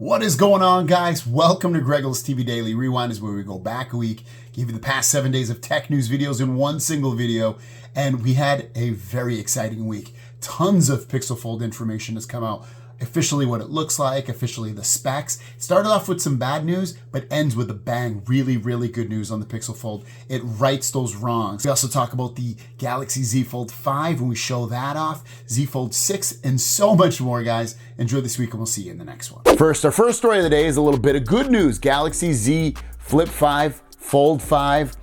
What is going on, guys? Welcome to Greggles TV Daily Rewind, is where we go back a week, give you the past 7 days of tech news videos in one single video, and we had a very exciting week. Tons of Pixel Fold information has come out. Officially what it looks like, officially the specs. Started off with some bad news, but ends with a bang. Really, really good news on the Pixel Fold. It rights those wrongs. We also talk about the Galaxy Z Fold 5 and we show that off, Z Fold 6, and so much more, guys. Enjoy this week and we'll see you in the next one. First, our first story of the day is a little bit of good news. Galaxy Z Flip 5, Fold 5,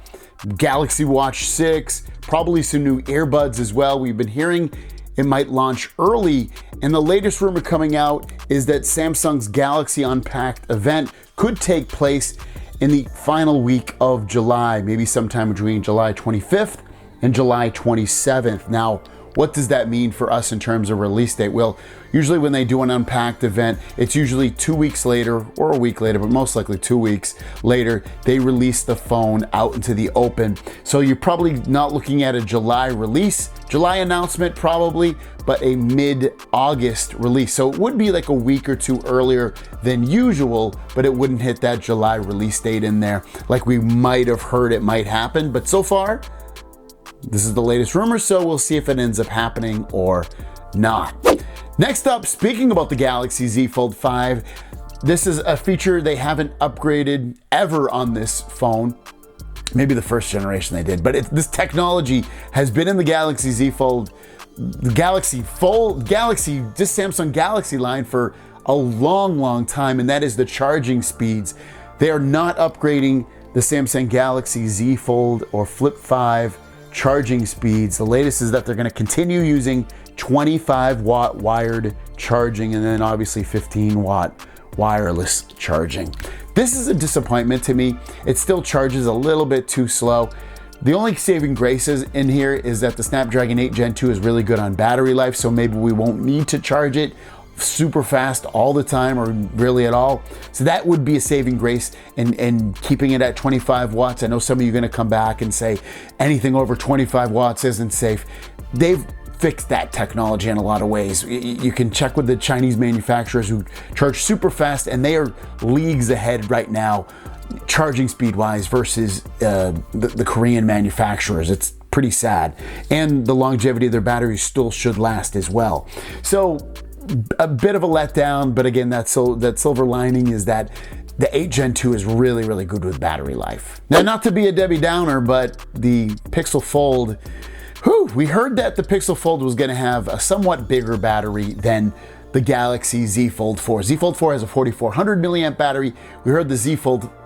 Galaxy Watch 6, probably some new earbuds as well. We've been hearing it might launch early, and the latest rumor coming out is that Samsung's Galaxy Unpacked event could take place in the final week of July, maybe sometime between July 25th and July 27th. Now, what does that mean for us in terms of release date? Well, usually when they do an Unpacked event, it's usually 2 weeks later or a week later, but most likely 2 weeks later, they release the phone out into the open. So you're probably not looking at a July release, July announcement probably, but a mid-August release. So it would be like a week or two earlier than usual, but it wouldn't hit that July release date in there like we might have heard it might happen. But so far, this is the latest rumor, so we'll see if it ends up happening or not. Next up, speaking about the Galaxy Z Fold 5, this is a feature they haven't upgraded ever on this phone. Maybe the first generation they did, but this technology has been in the Galaxy Z Fold, the Galaxy Fold, this Samsung Galaxy line for a long time, and that is the charging speeds. They are not upgrading the Samsung Galaxy Z Fold or Flip 5 charging speeds. The latest is that they're going to continue using 25-watt wired charging and then obviously 15-watt wireless charging. This is a disappointment to me. It still charges a little bit too slow. The only saving graces in here is that the Snapdragon 8 Gen 2 is really good on battery life, so maybe we won't need to charge it super fast all the time or really at all. So that would be a saving grace and keeping it at 25 watts. I know some of you are gonna come back and say anything over 25 watts isn't safe. They've fixed that technology in a lot of ways. You can check with the Chinese manufacturers who charge super fast, and they are leagues ahead right now charging speed wise versus the Korean manufacturers. It's pretty sad. And the longevity of their batteries still should last as well. So a bit of a letdown, but again, that silver lining is that the 8 Gen 2 is really good with battery life. Now, not to be a Debbie Downer, but the Pixel Fold, we heard that the Pixel Fold was going to have a somewhat bigger battery than the Galaxy Z Fold 4. Z Fold 4 has a 4400 milliamp battery. We heard the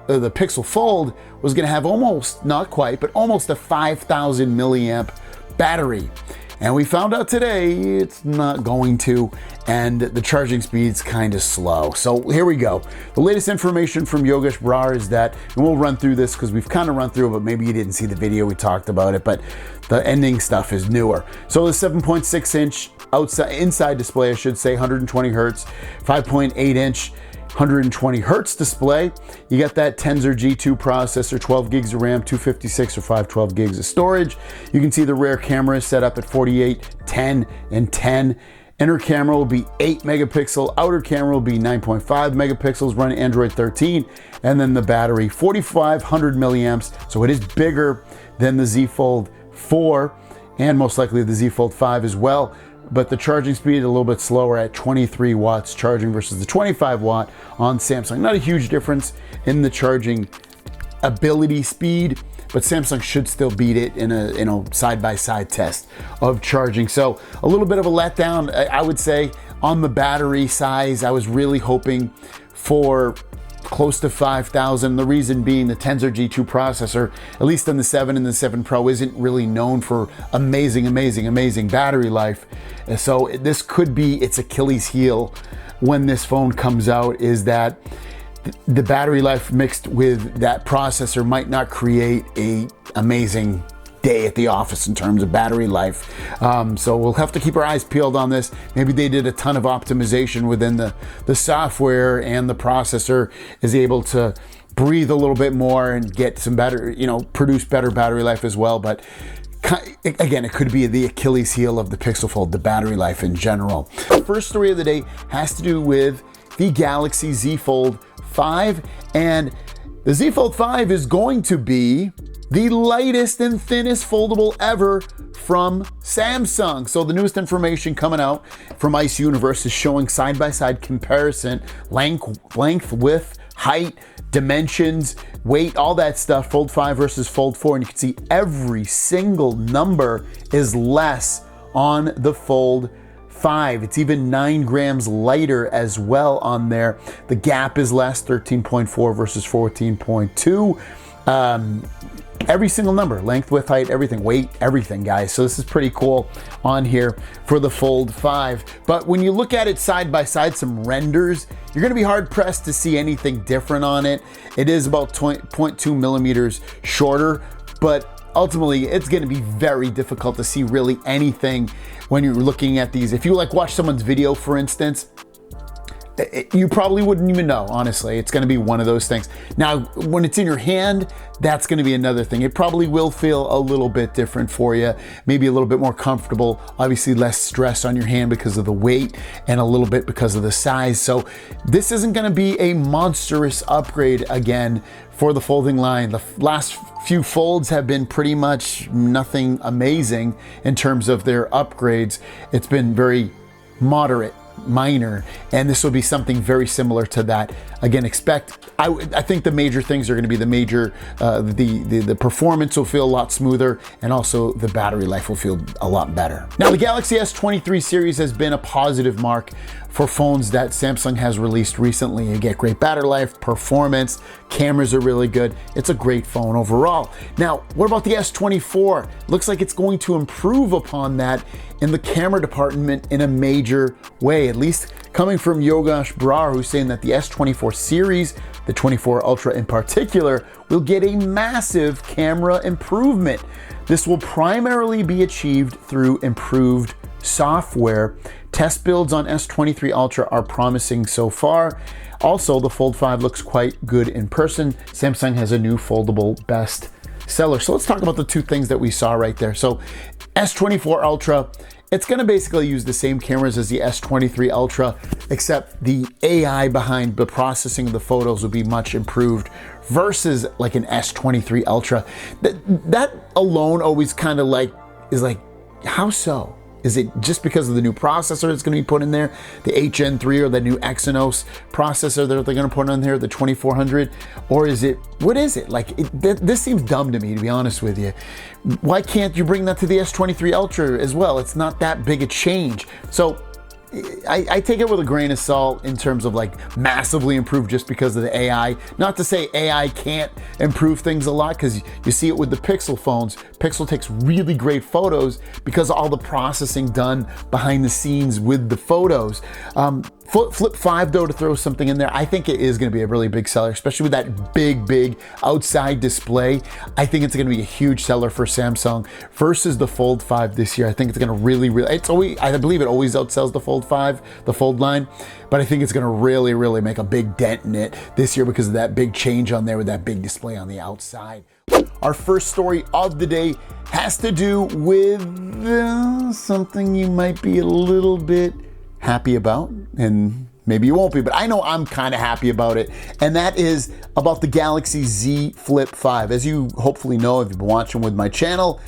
the Pixel Fold was going to have almost, not quite, but almost a 5000 milliamp battery. And we found out today it's not going to, and the charging speed's kind of slow. So here we go. The latest information from Yogesh Brar is that, and we'll run through this because we've kind of run through it, but maybe you didn't see the video, we talked about it, but the ending stuff is newer. So the 7.6-inch inside display, I should say, 120 hertz, 5.8-inch, 120 hertz display. You got that Tensor G2 processor, 12 gigs of RAM, 256 or 512 gigs of storage. You can see the rear camera is set up at 48, 10, and 10. Inner camera will be 8 megapixel, outer camera will be 9.5 megapixels, running Android 13, and then the battery, 4500 milliamps, so it is bigger than the Z Fold 4, and most likely the Z Fold 5 as well. But the charging speed a little bit slower at 23 watts charging versus the 25 watt on Samsung. Not a huge difference in the charging ability speed, but Samsung should still beat it in a side-by-side test of charging. So a little bit of a letdown, I would say, on the battery size. I was really hoping for close to 5,000. The reason being the Tensor G2 processor, at least on the 7 and the 7 Pro, isn't really known for amazing battery life. So this could be its Achilles heel when this phone comes out, is that the battery life mixed with that processor might not create a amazing day at the office in terms of battery life. So we'll have to keep our eyes peeled on this. Maybe they did a ton of optimization within the software, and the processor is able to breathe a little bit more and get some better, produce better battery life as well. But again, it could be the Achilles heel of the Pixel Fold, the battery life in general. The first story of the day has to do with the Galaxy Z Fold 5. And the Z Fold 5 is going to be the lightest and thinnest foldable ever from Samsung. So the newest information coming out from Ice Universe is showing side-by-side comparison, length, width, height, dimensions, weight, all that stuff, Fold 5 versus Fold 4. And you can see every single number is less on the Fold 5. It's even 9 grams lighter as well on there. The gap is less, 13.4 versus 14.2. Every single number, length, width, height, everything, weight, everything, guys. So this is pretty cool on here for the Fold 5. But when you look at it side by side, some renders, you're gonna be hard pressed to see anything different on it. It is about 0.2 millimeters shorter, but ultimately it's gonna be very difficult to see really anything when you're looking at these. If you like watch someone's video, for instance, you probably wouldn't even know, honestly. It's gonna be one of those things. Now, when it's in your hand, that's gonna be another thing. It probably will feel a little bit different for you, maybe a little bit more comfortable, obviously less stress on your hand because of the weight and a little bit because of the size. So this isn't gonna be a monstrous upgrade again for the folding line. The last few folds have been pretty much nothing amazing in terms of their upgrades. It's been very moderate, minor, and this will be something very similar to that. Again, I think the major things are going to be the major, the performance will feel a lot smoother, and also the battery life will feel a lot better. Now, the Galaxy S23 series has been a positive mark for phones that Samsung has released recently. You get great battery life, performance, cameras are really good. It's a great phone overall. Now, what about the S24? Looks like it's going to improve upon that in the camera department in a major way, at least coming from Yogesh Brar, who's saying that the S24 series, the 24 Ultra in particular, will get a massive camera improvement. This will primarily be achieved through improved software. Test builds on S23 Ultra are promising so far. Also, the Fold 5 looks quite good in person. Samsung has a new foldable best seller. So let's talk about the two things that we saw right there. So S24 Ultra, it's gonna basically use the same cameras as the S23 Ultra, except the AI behind the processing of the photos will be much improved versus like an S23 Ultra. That alone always kind of is like, how so? Is it just because of the new processor that's going to be put in there, the HN3 or the new Exynos processor that they're going to put on there, the 2400? Or is it, what is it? Like, this seems dumb to me, to be honest with you. Why can't you bring that to the S23 Ultra as well? It's not that big a change. So I take it with a grain of salt in terms of like massively improved just because of the AI. Not to say AI can't improve things a lot, because you see it with the Pixel phones. Pixel takes really great photos because of all the processing done behind the scenes with the photos. Flip 5 though, to throw something in there, I think it is going to be a really big seller, especially with that big outside display. I think it's going to be a huge seller for Samsung versus the Fold 5 this year. I think it's going to really, I believe it always outsells the Fold 5, the Fold line, but I think it's going to really make a big dent in it this year because of that big change on there with that big display on the outside. Our first story of the day has to do with something you might be a little bit happy about, and maybe you won't be, but I know I'm kind of happy about it, and that is about the Galaxy Z Flip 5. As you hopefully know if you've been watching with my channel,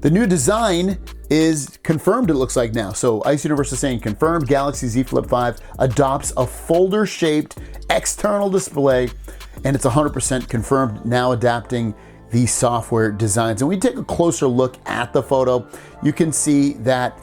the new design is confirmed, it looks like now. So Ice Universe is saying confirmed, Galaxy Z Flip 5 adopts a folder-shaped external display, and it's 100% confirmed, now adapting the software designs. And we take a closer look at the photo, you can see that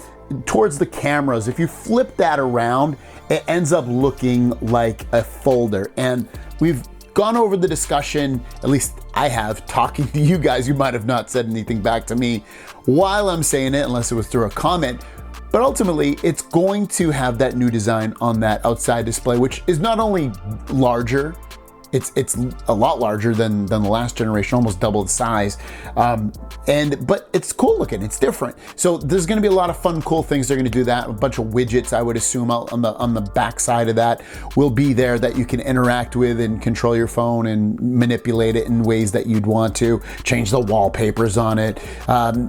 towards the cameras, if you flip that around, it ends up looking like a folder. And we've gone over the discussion, at least I have, talking to you guys. You might have not said anything back to me while I'm saying it, unless it was through a comment. But ultimately, it's going to have that new design on that outside display, which is not only larger, it's a lot larger than the last generation, almost double the size. But it's cool looking, it's different. So there's gonna be a lot of fun, cool things they're gonna do that. A bunch of widgets, I would assume, on the back side of that will be there that you can interact with and control your phone and manipulate it in ways that you'd want to. Change the wallpapers on it.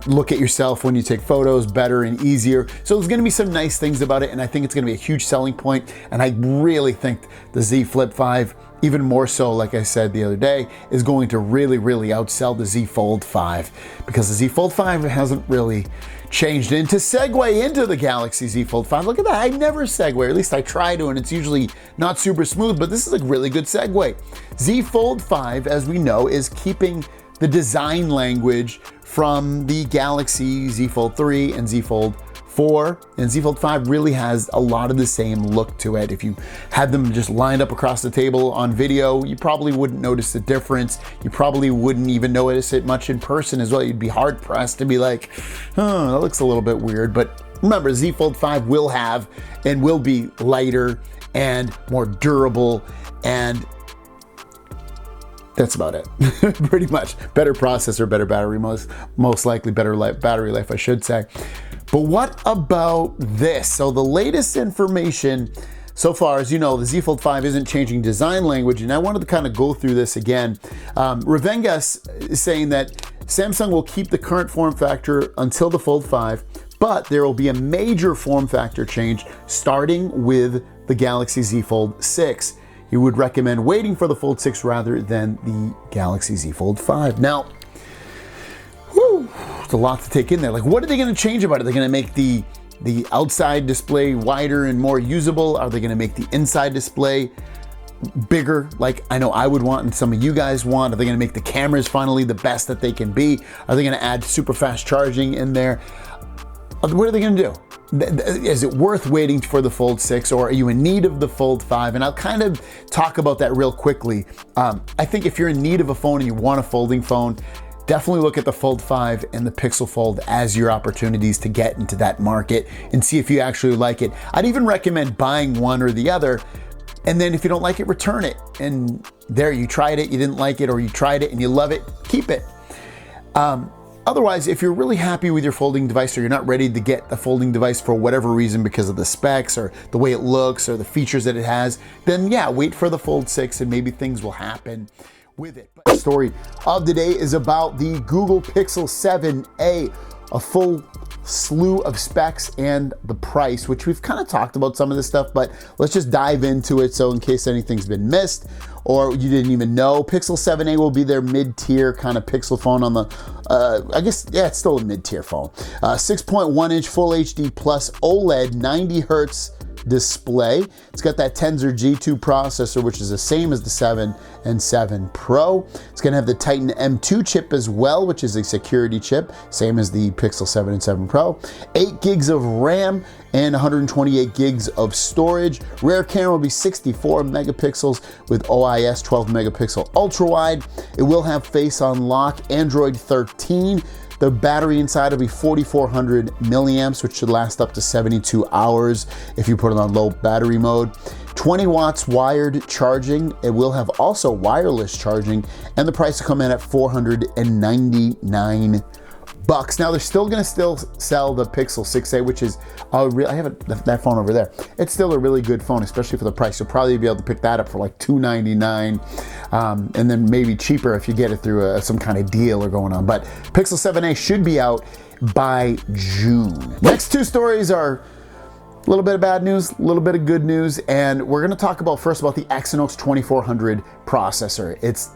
Look at yourself when you take photos better and easier. So there's gonna be some nice things about it, and I think it's gonna be a huge selling point. And I really think the Z Flip 5, even more so, like I said the other day, is going to really, really outsell the Z Fold 5, because the Z Fold 5 hasn't really changed. And to segue into the Galaxy Z Fold 5, look at that, I never segue, or at least I try to, and it's usually not super smooth, but this is a really good segue. Z Fold 5, as we know, is keeping the design language from the Galaxy Z Fold 3 and Z Fold 4, and Z Fold 5 really has a lot of the same look to it. If you had them just lined up across the table on video, you probably wouldn't notice the difference. You probably wouldn't even notice it much in person as well. You'd be hard pressed to be like, oh, that looks a little bit weird. But remember, Z Fold 5 will have and will be lighter and more durable, and that's about it. Pretty much. Better processor, better battery, most likely better battery life, I should say. But what about this? So the latest information so far, as you know, the Z Fold 5 isn't changing design language, and I wanted to kind of go through this again. Ravengas is saying that Samsung will keep the current form factor until the Fold 5, but there will be a major form factor change starting with the Galaxy Z Fold 6. He would recommend waiting for the Fold 6 rather than the Galaxy Z Fold 5. Now, it's a lot to take in there. Like, what are they going to change about it? Are they going to make the outside display wider and more usable? Are they going to make the inside display bigger, like I know I would want and some of you guys want? Are they going to make the cameras finally the best that they can be? Are they going to add super fast charging in there? What are they going to do? Is it worth waiting for the Fold 6, or are you in need of the Fold 5? And I'll kind of talk about that real quickly. I think if you're in need of a phone and you want a folding phone, definitely look at the Fold 5 and the Pixel Fold as your opportunities to get into that market and see if you actually like it. I'd even recommend buying one or the other, and then if you don't like it, return it. And there, you tried it, you didn't like it, or you tried it and you love it, keep it. Otherwise, if you're really happy with your folding device, or you're not ready to get the folding device for whatever reason because of the specs or the way it looks or the features that it has, then yeah, wait for the Fold 6 and maybe things will happen with it. But the story of the day is about the Google Pixel 7a, a full slew of specs and the price, which we've kind of talked about some of this stuff, but let's just dive into it. So in case anything's been missed or you didn't even know, Pixel 7a will be their mid-tier kind of Pixel phone on the, I guess, yeah, it's still a mid-tier phone. 6.1 inch Full HD Plus OLED 90 Hertz display. It's got that Tensor G2 processor, which is the same as the 7 and 7 Pro. It's going to have the Titan M2 chip as well, which is a security chip, same as the Pixel 7 and 7 Pro. 8 gigs of RAM and 128 gigs of storage. Rear camera will be 64 megapixels with OIS 12 megapixel ultra wide. It will have Face Unlock, Android 13. The battery inside will be 4,400 milliamps, which should last up to 72 hours if you put it on low battery mode. 20 watts wired charging. It will have also wireless charging, and the price will come in at $499. Now they're still gonna sell the Pixel 6a, which is I have that phone over there. It's still a really good phone, especially for the price. You'll probably be able to pick that up for like $299, and then maybe cheaper if you get it through some kind of deal or going on. But Pixel 7a should be out by June. Next two stories are a little bit of bad news, a little bit of good news, and we're gonna talk about first about the Exynos 2400 processor. It's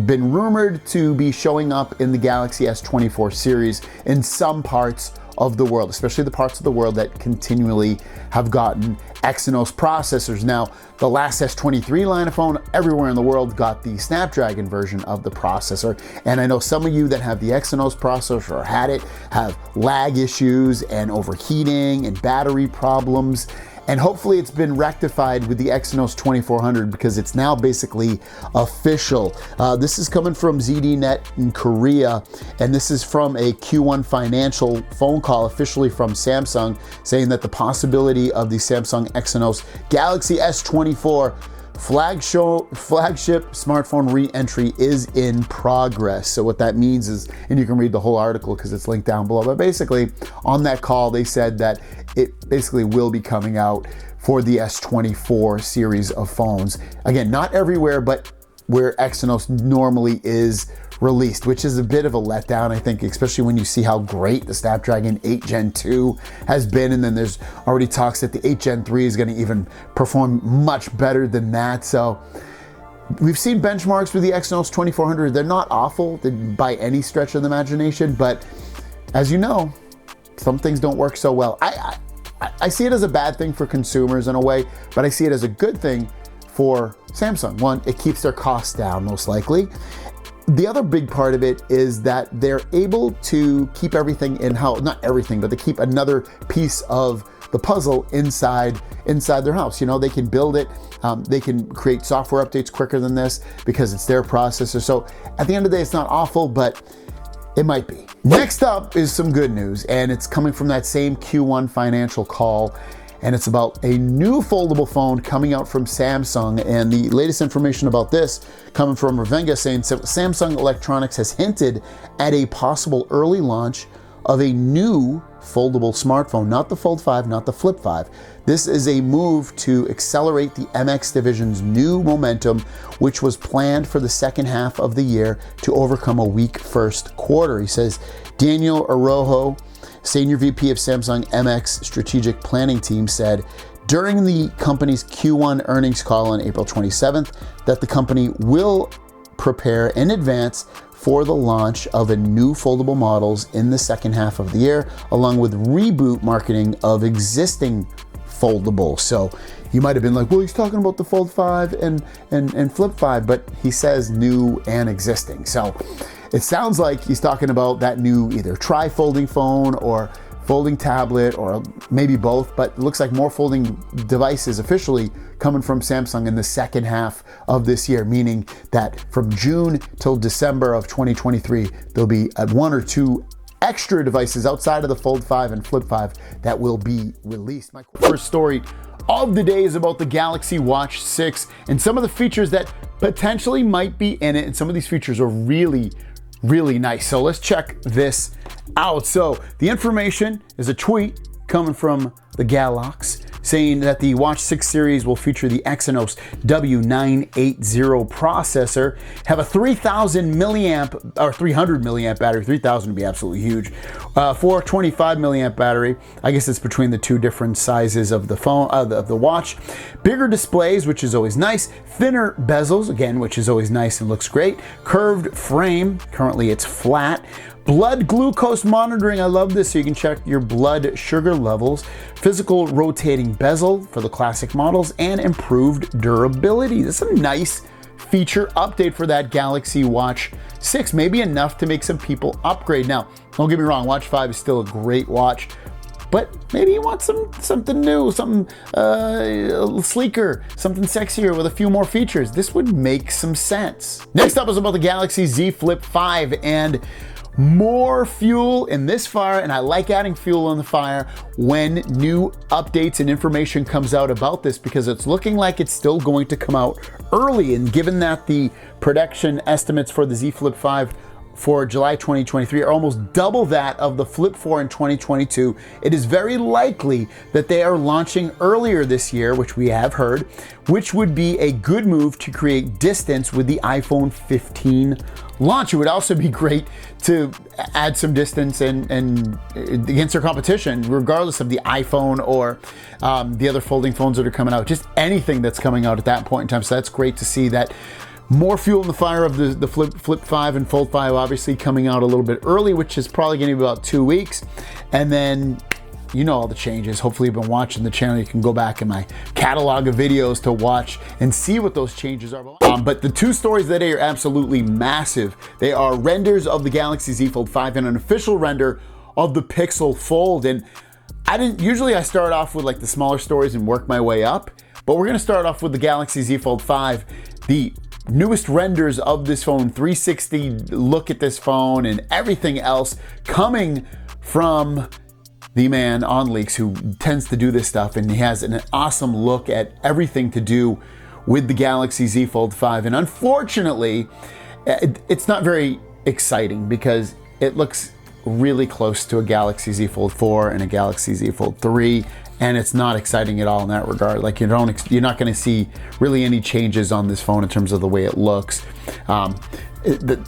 been rumored to be showing up in the Galaxy S24 series in some parts of the world, especially the parts of the world that continually have gotten Exynos processors. Now, the last S23 line of phone everywhere in the world got the Snapdragon version of the processor, and I know some of you that have the Exynos processor or had it have lag issues and overheating and battery problems. And hopefully it's been rectified with the Exynos 2400, because it's now basically official. This is coming from ZDNet in Korea, and this is from a Q1 financial phone call officially from Samsung, saying that the possibility of the Samsung Exynos Galaxy S24 flagship smartphone re-entry is in progress. So what that means is, and you can read the whole article because it's linked down below, but basically on that call they said that it basically will be coming out for the S24 series of phones. Again, not everywhere, but where Exynos normally is released, which is a bit of a letdown, I think, especially when you see how great the Snapdragon 8 Gen 2 has been, and then there's already talks that the 8 Gen 3 is going to even perform much better than that. So we've seen benchmarks with the Exynos 2400. They're not awful by any stretch of the imagination, but as you know, some things don't work so well. I see it as a bad thing for consumers in a way, but I see it as a good thing for Samsung. One, it keeps their costs down most likely. The other big part of it is that they're able to keep everything in-house, not everything, but they keep another piece of the puzzle inside their house. You know, they can build it, they can create software updates quicker than this because it's their processor. So at the end of the day, it's not awful, but it might be. Next up is some good news, and it's coming from that same Q1 financial call, and it's about a new foldable phone coming out from Samsung. And the latest information about this coming from Ravenga saying Samsung Electronics has hinted at a possible early launch of a new foldable smartphone, not the Fold 5, not the Flip 5. This is a move to accelerate the MX division's new momentum, which was planned for the second half of the year to overcome a weak first quarter. He says, Daniel Araujo, Senior VP of Samsung MX Strategic Planning Team, said during the company's Q1 earnings call on April 27th that the company will prepare in advance for the launch of a new foldable models in the second half of the year, along with reboot marketing of existing foldables. So you might have been like, well, he's talking about the Fold 5 and Flip 5, but he says new and existing. So it sounds like he's talking about that new either tri-folding phone or folding tablet, or maybe both, but it looks like more folding devices officially coming from Samsung in the second half of this year, meaning that from June till December of 2023, there'll be one or two extra devices outside of the Fold 5 and Flip 5 that will be released. My first story of the day is about the Galaxy Watch 6 and some of the features that potentially might be in it, and some of these features are really nice. So let's check this out. So the information is a tweet coming from the Galax saying that the Watch 6 series will feature the Exynos W980 processor, have a 3000 milliamp or 300 milliamp battery. 3000 would be absolutely huge. 425 milliamp battery. I guess it's between the two different sizes of the phone, of the watch. Bigger displays, which is always nice. Thinner bezels, again, which is always nice and looks great. Curved frame. Currently it's flat. Blood glucose monitoring, I love this, so you can check your blood sugar levels. Physical rotating bezel for the classic models, and improved durability. This is a nice feature update for that Galaxy Watch 6, maybe enough to make some people upgrade. Now, don't get me wrong, Watch 5 is still a great watch, but maybe you want something new, something sleeker, something sexier with a few more features. This would make some sense. Next up is about the Galaxy Z Flip 5 and more fuel in this fire, and I like adding fuel on the fire when new updates and information comes out about this, because it's looking like it's still going to come out early. And given that the production estimates for the Z Flip 5 for July 2023 are almost double that of the Flip 4 in 2022, it is very likely that they are launching earlier this year, which we have heard, which would be a good move to create distance with the iPhone 15 launch. It would also be great to add some distance and against their competition, regardless of the iPhone or the other folding phones that are coming out, just anything that's coming out at that point in time. So that's great to see that. More fuel in the fire of the Flip 5 and Fold 5 obviously coming out a little bit early, which is probably going to be about 2 weeks. And then, you know, all the changes. Hopefully you've been watching the channel. You can go back in my catalog of videos to watch and see what those changes are. But the two stories that are absolutely massive, they are renders of the Galaxy Z Fold 5 and an official render of the Pixel Fold. And usually I start off with like the smaller stories and work my way up, but we're going to start off with the Galaxy Z Fold 5, the newest renders of this phone, 360 look at this phone and everything else coming from the man on Leaks who tends to do this stuff, and he has an awesome look at everything to do with the Galaxy Z Fold 5. And unfortunately, it's not very exciting because it looks really close to a Galaxy Z Fold 4 and a Galaxy Z Fold 3, and it's not exciting at all in that regard. Like you're not going to see really any changes on this phone in terms of the way it looks.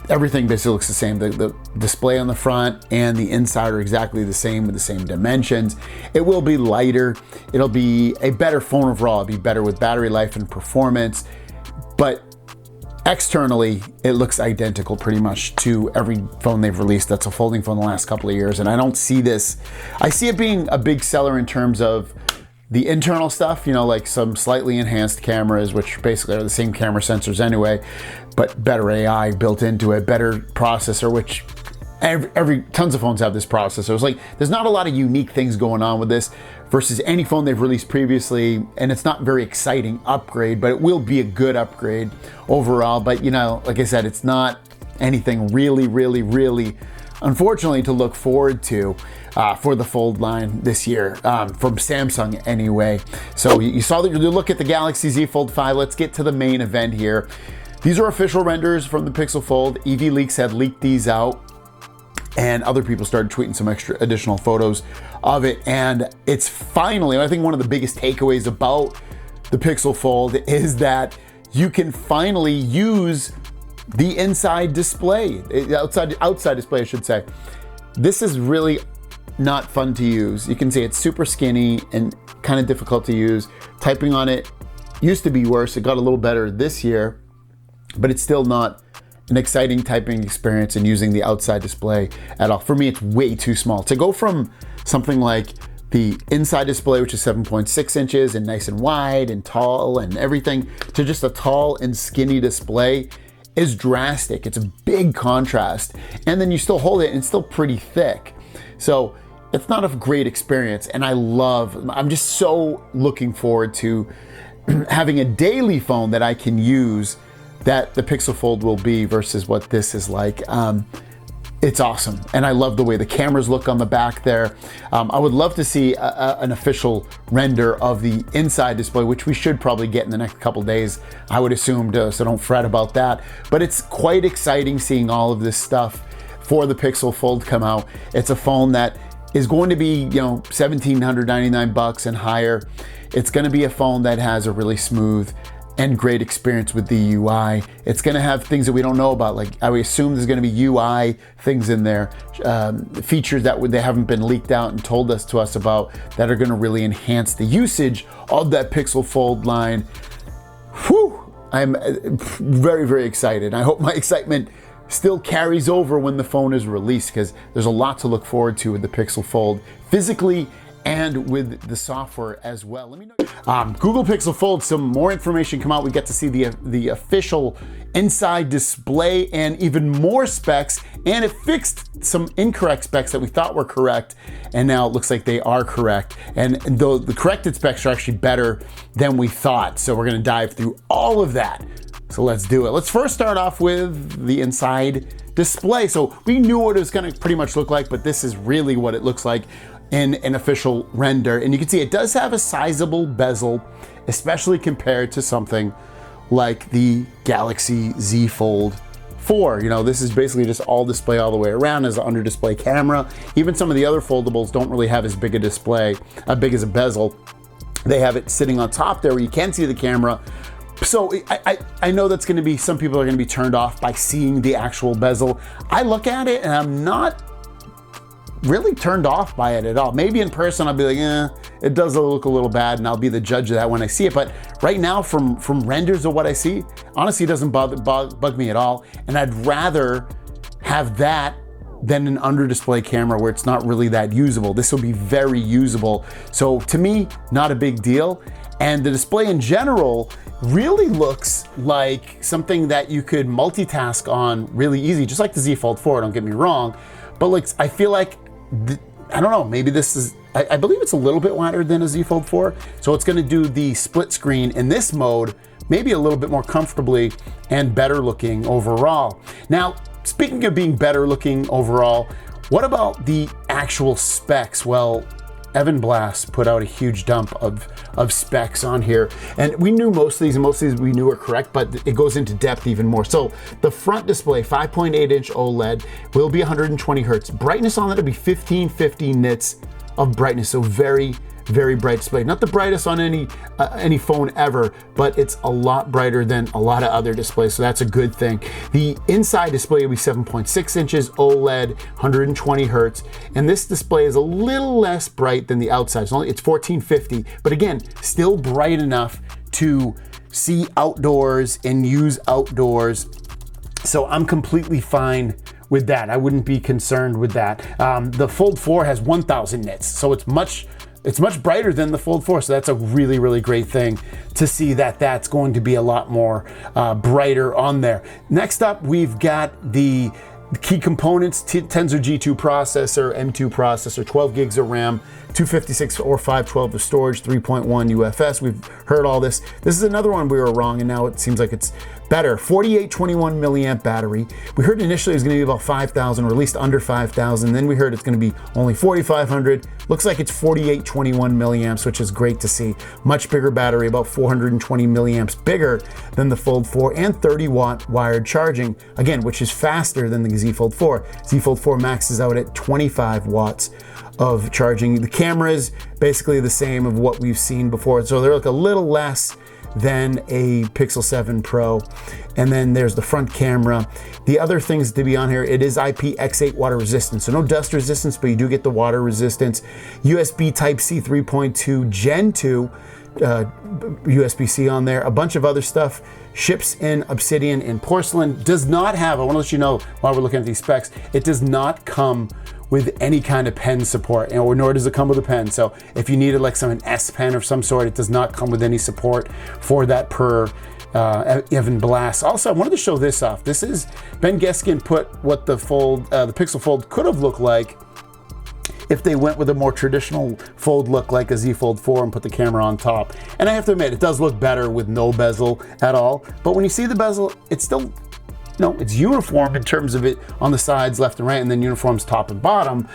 Everything basically looks the same. The display on the front and the inside are exactly the same with the same dimensions. It will be lighter. It'll be a better phone overall. It'll be better with battery life and performance, but externally, it looks identical pretty much to every phone they've released that's a folding phone the last couple of years. And I don't see this, I see it being a big seller in terms of the internal stuff, you know, like some slightly enhanced cameras, which basically are the same camera sensors anyway, but better AI built into it, better processor, which tons of phones have this processor. It's like, there's not a lot of unique things going on with this versus any phone they've released previously, and it's not very exciting upgrade, but it will be a good upgrade overall. But you know, like I said, it's not anything really, unfortunately, to look forward to for the Fold line this year, from Samsung anyway. So you saw that you look at the Galaxy Z Fold 5. Let's get to the main event here. These are official renders from the Pixel Fold. EV Leaks had leaked these out, and other people started tweeting some additional photos of it. And it's finally, I think one of the biggest takeaways about the Pixel Fold is that you can finally use the inside display, outside display, I should say. This is really not fun to use. You can see it's super skinny and kind of difficult to use. Typing on it used to be worse. It got a little better this year, but it's still not an exciting typing experience and using the outside display at all. For me, it's way too small. To go from something like the inside display, which is 7.6 inches and nice and wide and tall and everything, to just a tall and skinny display is drastic. It's a big contrast. And then you still hold it and it's still pretty thick. So it's not a great experience. And I'm just so looking forward to having a daily phone that I can use that the Pixel Fold will be versus what this is like. It's awesome. And I love the way the cameras look on the back there. I would love to see an official render of the inside display, which we should probably get in the next couple days, I would assume, so don't fret about that. But it's quite exciting seeing all of this stuff for the Pixel Fold come out. It's a phone that is going to be, you know, $1,799 and higher. It's going to be a phone that has a really smooth and great experience with the UI. It's going to have things that we don't know about, like I would assume there's going to be UI things in there, features that they haven't been leaked out and told to us about, that are going to really enhance the usage of that Pixel Fold line. Whew! I'm very excited. I hope my excitement still carries over when the phone is released, because there's a lot to look forward to with the Pixel Fold, physically and with the software as well. Let me know. Google Pixel Fold, some more information come out. We get to see the official inside display and even more specs, and it fixed some incorrect specs that we thought were correct, and now it looks like they are correct. And though the corrected specs are actually better than we thought. So we're gonna dive through all of that. So let's do it. Let's first start off with the inside display. So we knew what it was gonna pretty much look like, but this is really what it looks like in an official render. And you can see it does have a sizable bezel, especially compared to something like the Galaxy Z Fold 4. You know, this is basically just all display all the way around as an under display camera. Even some of the other foldables don't really have as big a display, as big as a bezel. They have it sitting on top there where you can see the camera. So I know that's gonna be, some people are gonna be turned off by seeing the actual bezel. I look at it and I'm not really turned off by it at all. Maybe in person I'll be like, it does look a little bad, and I'll be the judge of that when I see it. But right now, from renders of what I see, honestly, it doesn't bug me at all. And I'd rather have that than an under display camera where it's not really that usable. This will be very usable. So to me, not a big deal. And the display in general really looks like something that you could multitask on really easy, just like the Z Fold 4, don't get me wrong. But like, I feel like, I don't know, maybe this is, I believe it's a little bit wider than a Z Fold 4. So it's gonna do the split screen in this mode, maybe a little bit more comfortably and better looking overall. Now, speaking of being better looking overall, what about the actual specs? Well, Evan Blass put out a huge dump of specs on here, and we knew most of these, and most of these we knew are correct, but it goes into depth even more. So the front display, 5.8-inch OLED, will be 120 hertz. Brightness on that will be 1550 nits of brightness, so very, very bright display. Not the brightest on any phone ever, but it's a lot brighter than a lot of other displays, so that's a good thing. The inside display will be 7.6 inches OLED, 120 hertz, and this display is a little less bright than the outside. It's 1450, but again, still bright enough to see outdoors and use outdoors. So I'm completely fine with that. I wouldn't be concerned with that. The Fold 4 has 1000 nits, so it's much brighter than the Fold 4, so that's a really, really great thing to see that that's going to be a lot more brighter on there. Next up, we've got the key components, Tensor G2 processor, M2 processor, 12 gigs of RAM, 256 or 512 of storage, 3.1 UFS. We've heard all this. This is another one we were wrong, and now it seems like it's better. 4821 milliamp battery. We heard initially it was going to be about 5,000, or at least under 5,000. Then we heard it's going to be only 4,500. Looks like it's 4821 milliamps, which is great to see. Much bigger battery, about 420 milliamps bigger than the Fold 4, and 30-watt wired charging, again, which is faster than the Z Fold 4. Z Fold 4 maxes out at 25 watts of charging. The camera is basically the same of what we've seen before, so they're like a little less than a Pixel 7 Pro. And then there's the front camera. The other things to be on here, it is IPX8 water resistant, so no dust resistance, but you do get the water resistance. USB Type-C 3.2 Gen 2 USB-C on there. A bunch of other stuff. Ships in obsidian and porcelain. Does not have, I want to let you know while we're looking at these specs, it does not come with any kind of pen support, or nor does it come with a pen. So if you needed like an S Pen of some sort, it does not come with any support for that per Evan Blass. Also, I wanted to show this off. This is, Ben Geskin put what the Pixel Fold could have looked like if they went with a more traditional Fold look like a Z Fold 4 and put the camera on top. And I have to admit, it does look better with no bezel at all. But when you see the bezel, it's still, it's uniform in terms of it on the sides, left and right, and then uniforms top and bottom.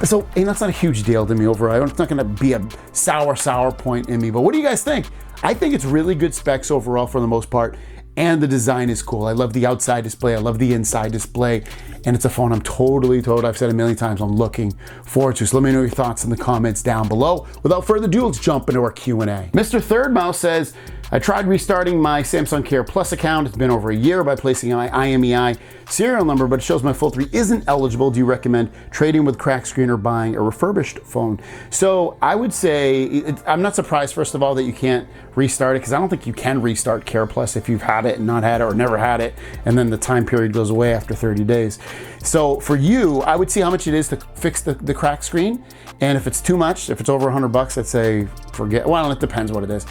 So that's not a huge deal to me overall. It's not gonna be a sour point in me, but what do you guys think? I think it's really good specs overall for the most part, and the design is cool. I love the outside display, I love the inside display, and it's a phone I'm totally, I've said a million times, I'm looking forward to. So let me know your thoughts in the comments down below. Without further ado, let's jump into our Q&A. Mr. Third Mouse says, I tried restarting my Samsung Care Plus account. It's been over a year by placing my IMEI serial number, but it shows my Fold 3 isn't eligible. Do you recommend trading with cracked screen or buying a refurbished phone? So I would say, I'm not surprised, first of all, that you can't restart it, because I don't think you can restart Care Plus if you've had it and not had it, or never had it, and then the time period goes away after 30 days. So for you, I would see how much it is to fix the cracked screen, and if it's too much, if it's over $100, I'd say forget. Well, it depends what it is.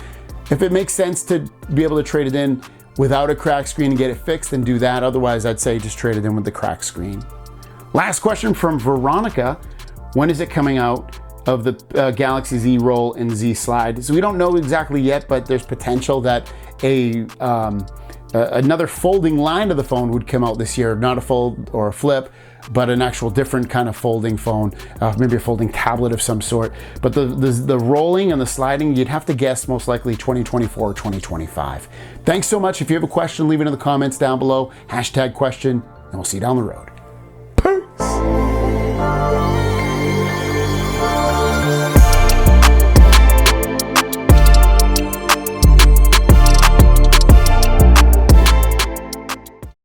If it makes sense to be able to trade it in without a cracked screen and get it fixed, then do that. Otherwise, I'd say just trade it in with the cracked screen. Last question from Veronica. When is it coming out of the Galaxy Z Roll and Z Slide? So we don't know exactly yet, but there's potential that another folding line of the phone would come out this year. Not a fold or a flip, but an actual different kind of folding phone, maybe a folding tablet of some sort. But the rolling and the sliding, you'd have to guess most likely 2024 or 2025. Thanks so much. If you have a question, leave it in the comments down below, #question, and we'll see you down the road.